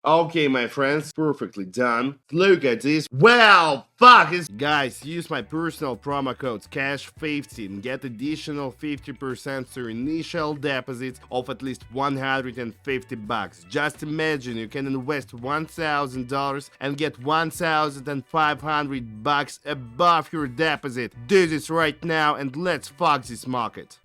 Okay, my friends, perfectly done. Look at this. Well, fuck is. Guys, use my personal promo code CASH50 and get additional 50% to your initial deposit of at least $150. Just imagine you can invest $1,000 and get $1,500 above your deposit. Do this right now and let's fuck this market.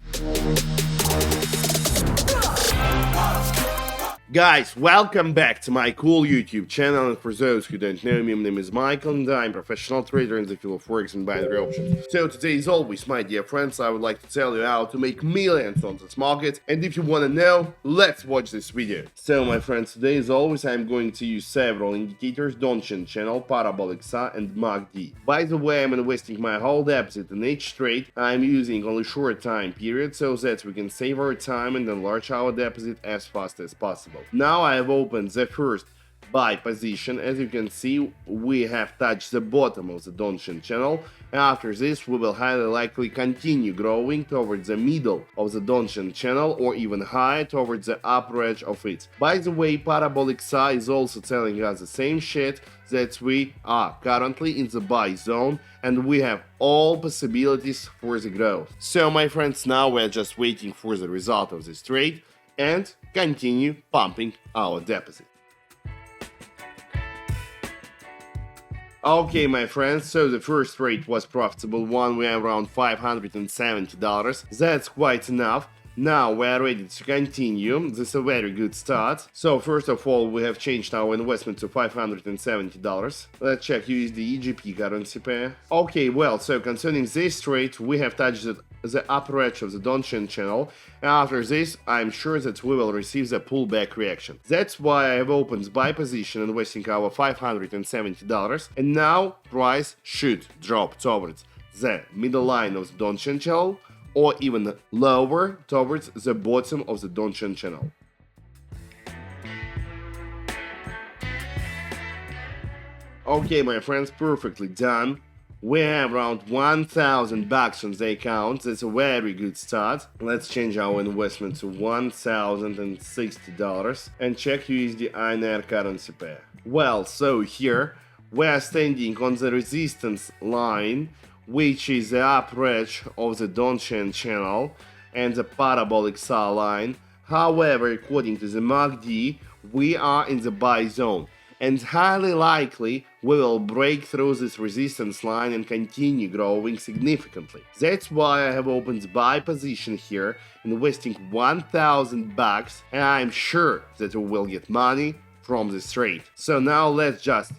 Guys, welcome back to my cool YouTube channel, and for those who don't know me, my name is Michael and I'm a professional trader in the field of forex and binary options. So today, as always, my dear friends, I would like to tell you how to make millions on this market, and if you want to know, let's watch this video. So my friends, today as always, I'm going to use several indicators: Donchian channel, parabolic SA and MACD. By the way, I'm investing my whole deposit in each trade. I'm using only short time period so that we can save our time and enlarge our deposit as fast as possible. Now I have opened the first buy position. As you can see, we have touched the bottom of the Donchian channel. After this, we will highly likely continue growing towards the middle of the Donchian channel or even higher towards the upper edge of it. By the way, parabolic SA is also telling us the same shit, that we are currently in the buy zone and we have all possibilities for the growth. So my friends, now we're just waiting for the result of this trade and continue pumping our deposit. Okay, my friends, so the first trade was profitable one. We are around $570. That's quite enough. Now we are ready to continue. This is a very good start. So first of all, we have changed our investment to $570. Let's check USD EGP currency pair. Okay, well, so concerning this trade, we have touched the upper edge of the Donchian channel. After this, I'm sure that we will receive the pullback reaction. That's why I have opened buy position investing our $570. And now price should drop towards the middle line of the Donchian channel, or even lower towards the bottom of the Donchian channel. Okay, my friends, perfectly done. We have around $1,000 on the account. That's a very good start. Let's change our investment to $1,060 and check USD INR currency pair. Well, so here we are standing on the resistance line, which is the upper edge of the Donchian channel and the parabolic SA line. However, according to the MACD, we are in the buy zone, and highly likely we will break through this resistance line and continue growing significantly. That's why I have opened the buy position here, investing $1,000, and I'm sure that we will get money from this trade. So now let's just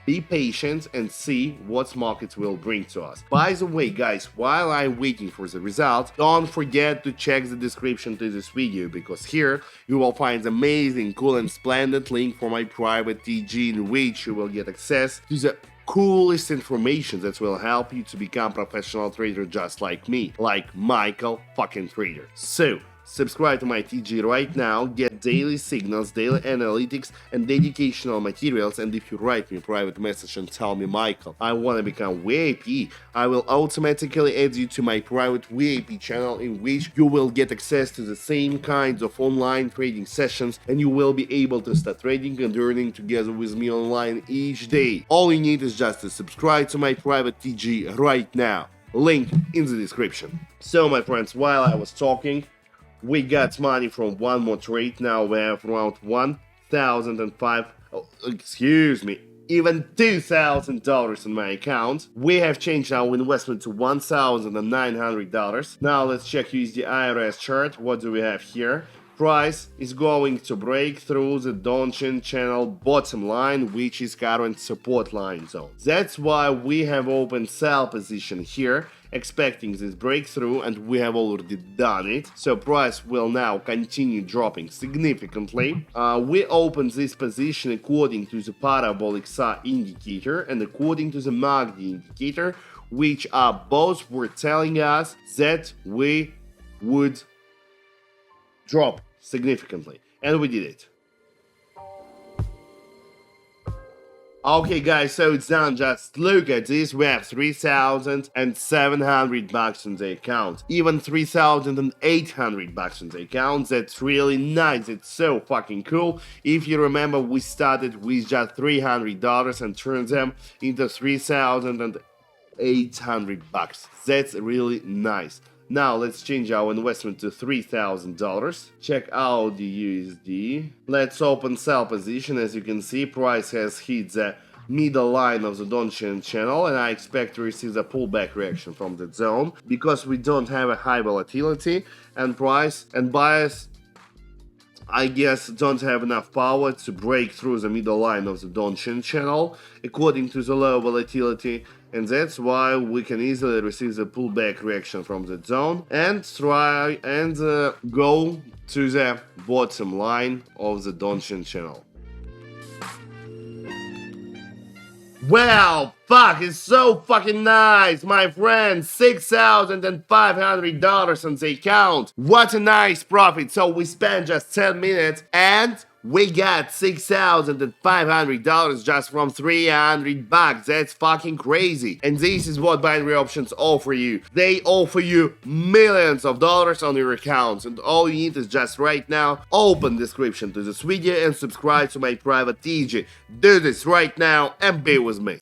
be patient and see what markets will bring to us. By the way, guys, while I'm waiting for the result, don't forget to check the description to this video, because here you will find the amazing, cool and splendid link for my private TG, in which you will get access to the coolest information that will help you to become professional trader just like me, like Michael fucking Trader. So subscribe to my TG right now, get daily signals, daily analytics, and educational materials. And if you write me a private message and tell me, Michael, I want to become VIP, I will automatically add you to my private VIP channel, in which you will get access to the same kinds of online trading sessions, and you will be able to start trading and earning together with me online each day. All you need is just to subscribe to my private TG right now. Link in the description. So my friends, while I was talking, we got money from one more trade. Now we have around even $2,000 in my account. We have changed our investment to $1,900. Now let's check USD IRS chart. What do we have here? Price is going to break through the Donchian channel bottom line, which is current support line zone. That's why we have opened sell position here, expecting this breakthrough, and we have already done it. So price will now continue dropping significantly. We opened this position according to the parabolic SA indicator and according to the MACD indicator, which are both were telling us that we would drop significantly, and we did it. Okay guys, so it's done. Just look at this. We have 3,700 bucks on the account. Even 3,800 bucks on the account. That's really nice. It's so fucking cool. If you remember, we started with just $300 and turned them into 3,800 bucks. That's really nice. Now let's change our investment to $3,000. Check out the USD. Let's open sell position. As you can see, price has hit the middle line of the downtrend channel, and I expect to receive a pullback reaction from that zone because we don't have a high volatility, and price and buyers, I guess, don't have enough power to break through the middle line of the downtrend channel according to the low volatility, and that's why we can easily receive the pullback reaction from that zone and try and go to the bottom line of the downtrend channel. Well, fuck, it's so fucking nice, my friend. $6,500 on the account. What a nice profit. So we spent just 10 minutes and we got $6,500 just from 300 bucks. That's fucking crazy. And this is what binary options offer you. They offer you millions of dollars on your accounts. And all you need is just right now open description to this video and subscribe to my private TG. Do this right now and be with me.